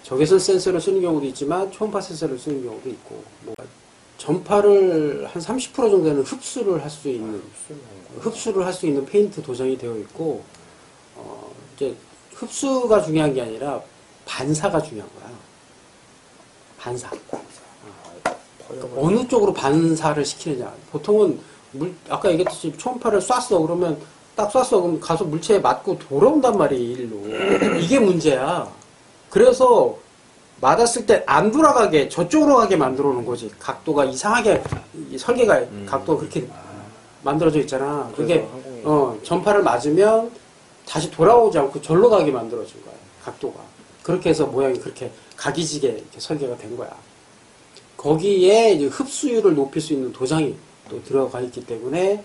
적외선 센서를 쓰는 경우도 있지만 초음파 센서를 쓰는 경우도 있고, 뭐 전파를 한 30% 정도는 흡수를 할 수 있는 페인트 도장이 되어 있고, 이제 흡수가 중요한 게 아니라 반사가 중요한 거야. 반사. 그러니까 어느 쪽으로 반사를 시키느냐. 보통은 아까 얘기했듯이 초음파를 쐈어. 그러면 딱 쐈어. 그럼 가서 물체에 맞고 돌아온단 말이에요, 일로. 이게 문제야. 그래서 맞았을 때 안 돌아가게 저쪽으로 가게 만들어 놓은 거지. 각도가 이상하게 설계가 각도가 그렇게 만들어져 있잖아. 그게 전파를 맞으면 다시 돌아오지 않고 절로 가게 만들어진 거야. 각도가. 그렇게 해서 모양이 그렇게 각이지게 이렇게 설계가 된 거야. 거기에 이제 흡수율을 높일 수 있는 도장이 또 들어가 있기 때문에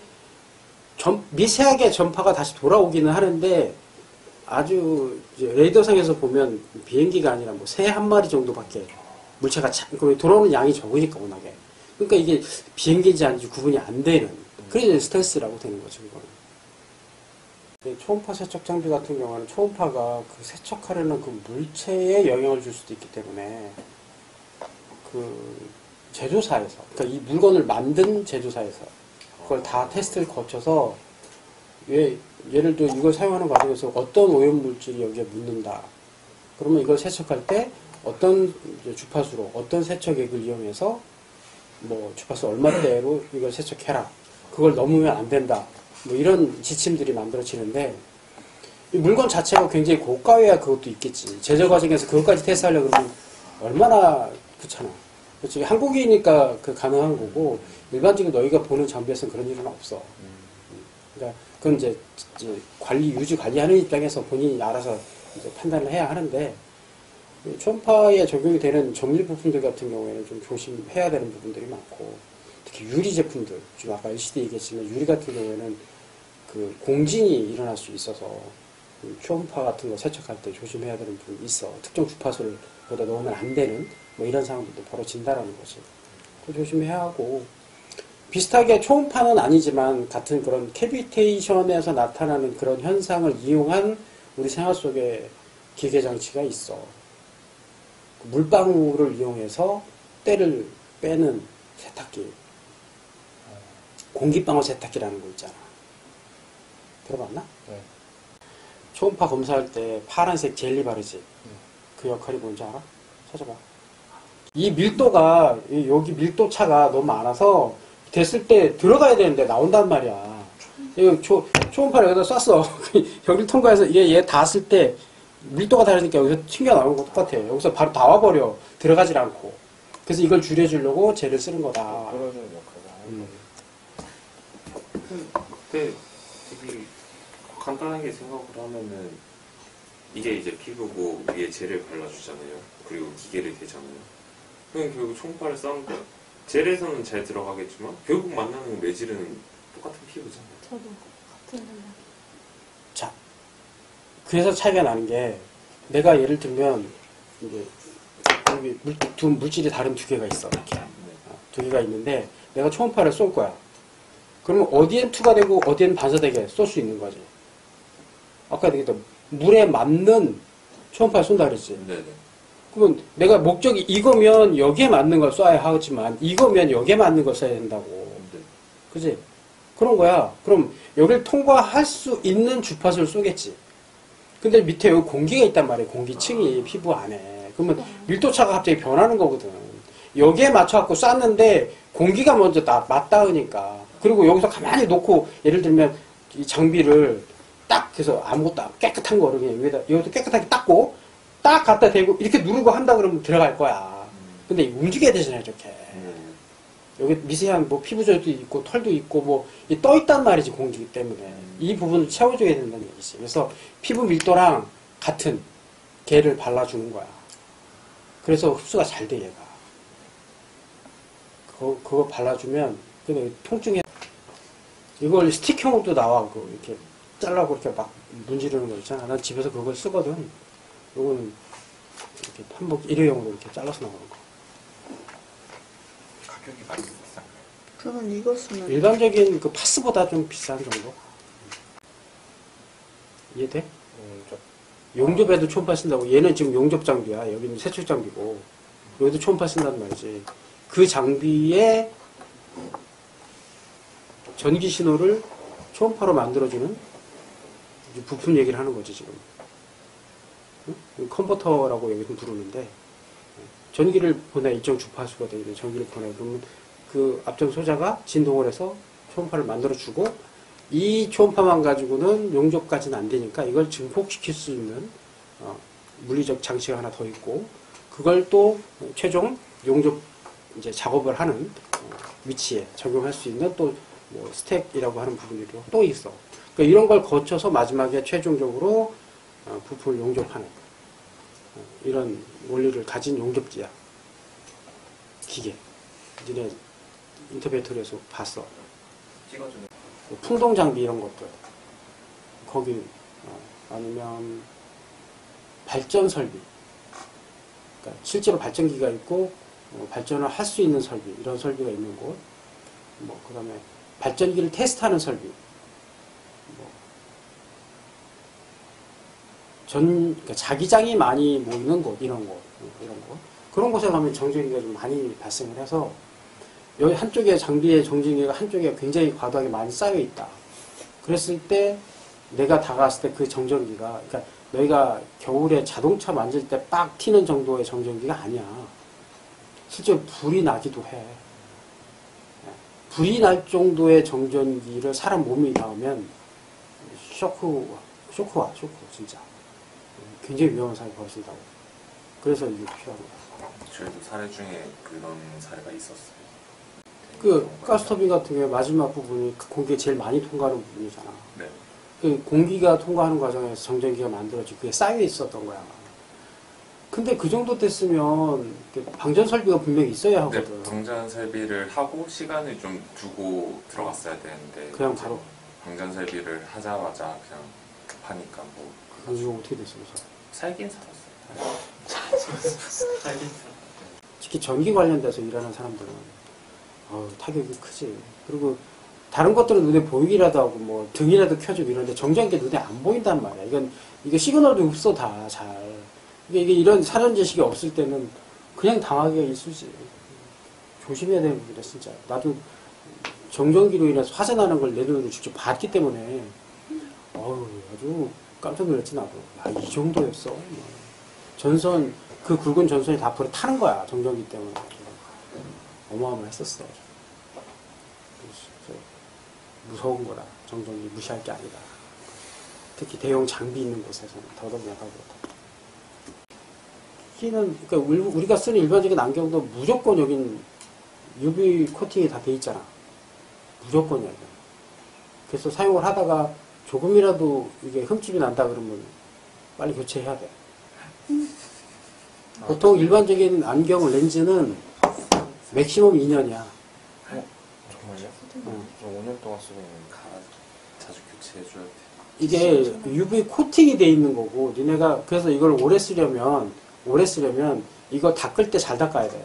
미세하게 전파가 다시 돌아오기는 하는데 아주 이제 레이더상에서 보면 비행기가 아니라 뭐 새 한 마리 정도밖에 물체가 돌아오는 양이 적으니까 워낙에. 그러니까 이게 비행기인지 아닌지 구분이 안 되는. 그래서 스텔스라고 되는 거죠, 이거는. 초음파 세척 장비 같은 경우는 초음파가 그 세척하려는 그 물체에 영향을 줄 수도 있기 때문에 그 제조사에서, 그러니까 이 물건을 만든 제조사에서 그걸 다 테스트를 거쳐서 예를 들어 이걸 사용하는 과정에서 어떤 오염물질이 여기에 묻는다. 그러면 이걸 세척할 때 어떤 주파수로 어떤 세척액을 이용해서 뭐 주파수 얼마대로 이걸 세척해라. 그걸 넘으면 안 된다. 뭐 이런 지침들이 만들어지는데 이 물건 자체가 굉장히 고가여야 그것도 있겠지. 제조 과정에서 그것까지 테스트하려고 그러면 얼마나 그렇잖아. 그렇지. 한국이니까 그 가능한 거고 일반적인 너희가 보는 장비에서는 그런 일은 없어. 그러니까 그건 이제 유지 관리하는 입장에서 본인이 알아서 이제 판단을 해야 하는데 초음파에 적용이 되는 정밀 부품들 같은 경우에는 좀 조심해야 되는 부분들이 많고 특히 유리 제품들, 지금 아까 LCD 얘기했지만 유리 같은 경우에는 그 공진이 일어날 수 있어서 초음파 같은 거 세척할 때 조심해야 되는 부분이 있어. 특정 주파수를 보다 넣으면 안 되는 뭐 이런 상황들도 벌어진다라는 거지. 그 조심해야 하고 비슷하게 초음파는 아니지만 같은 그런 캐비테이션에서 나타나는 그런 현상을 이용한 우리 생활 속에 기계 장치가 있어. 물방울을 이용해서 때를 빼는 세탁기. 공기방울 세탁기라는 거 있잖아. 들어봤나? 네. 초음파 검사할 때 파란색 젤리 바르지? 그 역할이 뭔지 알아? 찾아봐. 이 밀도가, 여기 밀도 차가 너무 많아서 됐을 때 들어가야 되는데 나온단 말이야. 초음파를 여기다 쐈어. 여기를 통과해서 얘 닿았을 때 밀도가 다르니까 여기서 튕겨 나오는 거 똑같아. 여기서 바로 다 와버려. 들어가질 않고. 그래서 이걸 줄여주려고 젤을 쓰는 거다. 끌어주는 역할을 근데 되게 간단하게 생각을 하면은 이게 이제 피부고 위에 젤을 발라주잖아요. 그리고 기계를 대잖아요. 그럼 결국 초음파를 싼 거야. 젤에서는 잘 들어가겠지만 결국 만나는 매질은 똑같은 피부잖아요. 저도 같은 생각. 자, 그래서 차이가 나는 게 내가 예를 들면 이제 여기 물질이 다른 두 개가 있어. 이렇게 두 개가 있는데 내가 초음파를 쏠 거야. 그러면 어디엔 투가 되고 어디엔 반사되게 쏠 수 있는 거지. 아까 얘기했던 물에 맞는 초음파를 쏜다 그랬지. 네네. 그러면 내가 목적이 이거면 여기에 맞는 걸 쏴야 하지만 이거면 여기에 맞는 걸 쏴야 된다고. 네. 그지? 그런 거야. 그럼 여기를 통과할 수 있는 주파수를 쏘겠지. 근데 밑에 여기 공기가 있단 말이에요. 공기층이 피부 안에. 그러면 밀도차가 갑자기 변하는 거거든. 여기에 맞춰갖고 쐈는데 공기가 먼저 맞닿으니까. 그리고 여기서 가만히 놓고 예를 들면 이 장비를 딱 해서 아무것도 깨끗한 거를 그냥 여기도 깨끗하게 닦고 딱 갖다 대고 이렇게 누르고 한다 그러면 들어갈 거야. 근데 움직여야 되잖아요, 저렇게. 여기 미세한 뭐 피부절도 있고 털도 있고 뭐 떠 있단 말이지, 공기 때문에. 이 부분을 채워줘야 된다는 얘기지. 그래서 피부 밀도랑 같은 개를 발라주는 거야. 그래서 흡수가 잘 돼, 얘가. 그거 발라주면 근데 통증에 이걸 스틱형으로도 나와. 이렇게 잘라고 이렇게 막 문지르는 거 있잖아. 난 집에서 그걸 쓰거든. 요거는 이렇게 한복 일회용으로 이렇게 잘라서 나오는 거. 가격이 많이 비싼가요? 그러면 이거 쓰면 일반적인 그 파스보다 좀 비싼 정도? 이해돼? 저 용접에도 초음파 쓴다고. 얘는 지금 용접 장비야. 여기는 세척 장비고. 여기도 초음파 쓴단 말이지. 그 장비에 전기 신호를 초음파로 만들어주는 부품 얘기를 하는 거지, 지금. 응? 컨버터라고 여기서 부르는데, 전기를 보내, 일정 주파수가 되는 전기를 보내. 그러면 그 앞전 소자가 진동을 해서 초음파를 만들어주고, 이 초음파만 가지고는 용접까지는 안 되니까 이걸 증폭시킬 수 있는 물리적 장치가 하나 더 있고, 그걸 또 최종 용접 이제 작업을 하는 위치에 적용할 수 있는 또 뭐 스택이라고 하는 부분이 또 있어. 그러니까 이런 걸 거쳐서 마지막에 최종적으로 부품을 용접하는 이런 원리를 가진 용접기야. 기계. 니네 인터뷰를 해서 봤어. 찍어주는. 풍동 장비 이런 것들. 거기 아니면 발전 설비. 그러니까 실제로 발전기가 있고 발전을 할 수 있는 설비, 이런 설비가 있는 곳. 뭐 그다음에 발전기를 테스트하는 설비. 뭐 그러니까 자기장이 많이 모이는 곳, 이런 곳. 그런 곳에 가면 정전기가 좀 많이 발생을 해서 여기 한쪽에 장비의 정전기가 한쪽에 굉장히 과도하게 많이 쌓여 있다. 그랬을 때 내가 다가갔을 때 그 정전기가, 그러니까 너희가 겨울에 자동차 만질 때 빡 튀는 정도의 정전기가 아니야. 실제 불이 나기도 해. 불이 날 정도의 정전기를 사람 몸에 닿으면 쇼크와 진짜. 굉장히 위험한 사례가 벌어진다고. 그래서 이게 필요한 거야. 저희도 사례 중에 그런 사례가 있었어요. 그 가스터빈 같은 경우에 마지막 부분이 그 공기가 제일 많이 통과하는 부분이잖아. 네. 그 공기가 통과하는 과정에서 정전기가 만들어지고 그게 쌓여 있었던 거야. 근데 그 정도 됐으면 방전 설비가 분명히 있어야 네, 하거든. 방전 설비를 하고 시간을 좀 두고 들어갔어야 되는데 그냥 이제 바로. 방전 설비를 하자마자 그냥 급하니까 뭐 이거 어떻게 됐어? 그래서? 살긴 살았어요. 살긴 살았어요. 특히 전기 관련돼서 일하는 사람들은 타격이 크지. 그리고 다른 것들은 눈에 보이기라도 하고 뭐 등이라도 켜주고 이러는데 정전기 눈에 안 보인단 말이야. 이게 시그널도 없어 다 잘. 이게 이런 사전 지식이 없을 때는 그냥 당하기가 일쑤지. 조심해야 되는 부분이다 진짜. 나도 정전기로 인해서 화재 나는 걸 내 눈으로 직접 봤기 때문에 아주 깜짝 놀랐지 나도. 야, 이 정도였어. 전선, 그 굵은 전선이 다 앞으로 타는 거야 정전기 때문에. 어마어마했었어. 무서운 거라. 정전기 무시할 게 아니다. 특히 대형 장비 있는 곳에서는 더더구나. 키는, 그러니까 우리가 쓰는 일반적인 안경도 무조건 여긴 UV 코팅이 다 돼 있잖아. 무조건이야. 이거. 그래서 사용을 하다가 조금이라도 이게 흠집이 난다 그러면 빨리 교체해야 돼. 보통 일반적인 안경 렌즈는 맥시멈 2년이야. 정말요? 저 5년 동안 쓰고 있는데 자주 교체해줘야 돼. 이게 UV 코팅이 돼 있는 거고, 니네가 그래서 이걸 오래 쓰려면 이거 닦을 때 잘 닦아야 돼.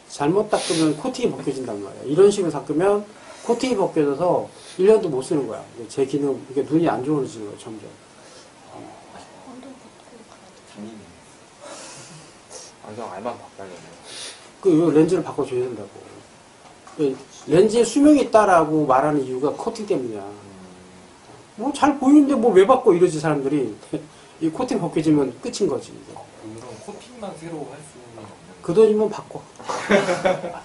잘못 닦으면 코팅이 벗겨진단 말이야. 이런 식으로 닦으면 코팅이 벗겨져서 1년도 못 쓰는 거야. 제 기능, 이게 눈이 안 좋아지는 거야, 점점. 장님이 안경 알만 바꿔야겠네요. 그 렌즈를 바꿔줘야 된다고. 렌즈의 수명이 있다라고 말하는 이유가 코팅 때문이야. 뭐 잘 보이는데 뭐 왜 바꿔 이러지 사람들이. 이 코팅 벗겨지면 끝인 거지. 그럼 코팅만 새로 할 수는 없는 그 돈이면 바꿔.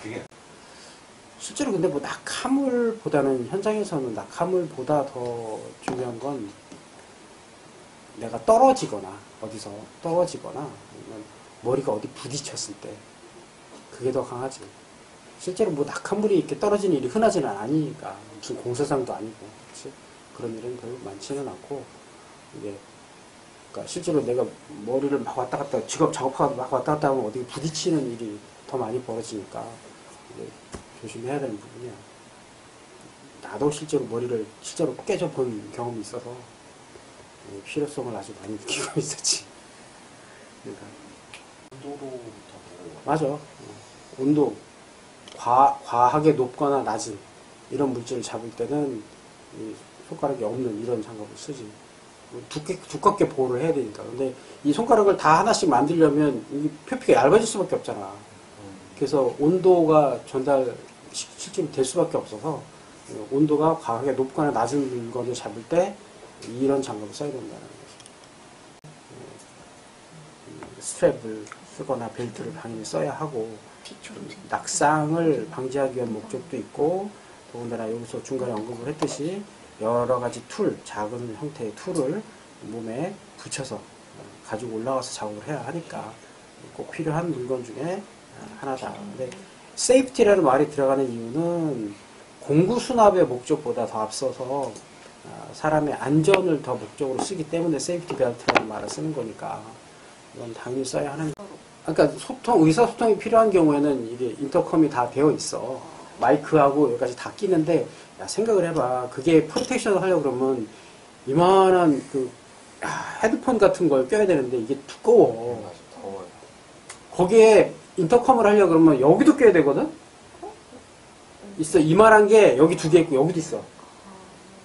그게 실제로 근데 뭐 낙하물보다는 현장에서는 낙하물보다 더 중요한 건 내가 떨어지거나 어디서 떨어지거나 아니면 머리가 어디 부딪혔을 때 그게 더 강하지. 실제로 뭐 낙하물이 이렇게 떨어지는 일이 흔하지는 않으니까 무슨 공사장도 아니고 그렇지? 그런 일은 별로 많지는 않고 이게 그러니까 실제로 내가 머리를 막 왔다 갔다 직업 작업하고 막 왔다 갔다 하면 어디 부딪히는 일이 더 많이 벌어지니까 이게 조심해야 되는 부분이야. 나도 실제로 머리를 실제로 깨져 본 경험이 있어서 필요성을 아주 많이 느끼고 있었지. 그러니까 온도로부터 보고 맞아. 온도 과하게 높거나 낮은 이런 물질을 잡을 때는 이 손가락이 없는 이런 장갑을 쓰지. 두껍게 보호를 해야 되니까. 근데 이 손가락을 다 하나씩 만들려면 이 표피가 얇아질 수밖에 없잖아. 그래서 온도가 실제로 될 수밖에 없어서 온도가 과하게 높거나 낮은 물건을 잡을 때 이런 장갑을 써야 된다는 거죠. 스트랩을 쓰거나 벨트를 당연히 써야 하고 낙상을 방지하기 위한 목적도 있고 더군다나 여기서 중간에 언급을 했듯이 여러 가지 작은 형태의 툴을 몸에 붙여서 가지고 올라가서 작업을 해야 하니까 꼭 필요한 물건 중에 하나다. 근데 세이프티라는 말이 들어가는 이유는 공구 수납의 목적보다 더 앞서서 사람의 안전을 더 목적으로 쓰기 때문에 세이프티 벨트라는 말을 쓰는 거니까 이건 당연히 써야 하는. 그러니까 의사소통이 필요한 경우에는 이게 인터컴이 다 되어 있어. 마이크하고 여기까지 다 끼는데, 야, 생각을 해봐. 그게 프로텍션을 하려고 그러면 이만한 헤드폰 같은 걸 껴야 되는데 이게 두꺼워. 맞아, 더워요. 거기에 인터컴을 하려고 그러면 여기도 껴야 되거든? 있어. 이만한 게 여기 두 개 있고 여기도 있어.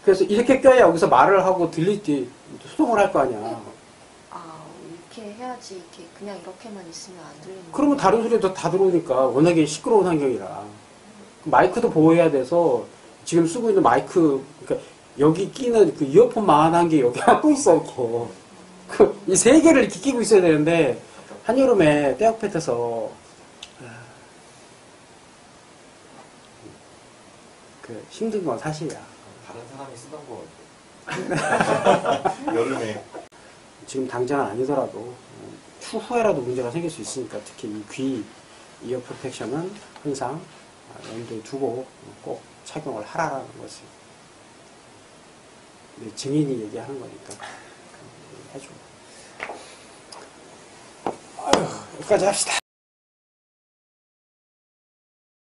그래서 이렇게 껴야 여기서 말을 하고 소통을 할 거 아니야. 이렇게 해야지. 이렇게 그냥 이렇게만 있으면 안 들리는. 그러면 다른 소리도 다 들어오니까 워낙에 시끄러운 환경이라. 마이크도 보호해야 돼서 지금 쓰고 있는 마이크, 그러니까 여기 끼는 그 이어폰만한 게 여기 또 있어, 이렇게. 이 세 개를 이렇게 끼고 있어야 되는데, 한여름에 떼역볕에서, 힘든 건 사실이야. 다른 사람이 쓰던 거 여름에 지금 당장은 아니더라도, 추후에라도 문제가 생길 수 있으니까, 특히 이 귀 이어 프로텍션은 항상 염두에 두고 꼭 착용을 하라는 거지. 증인이 얘기하는 거니까 해줘. 여기까지 합시다.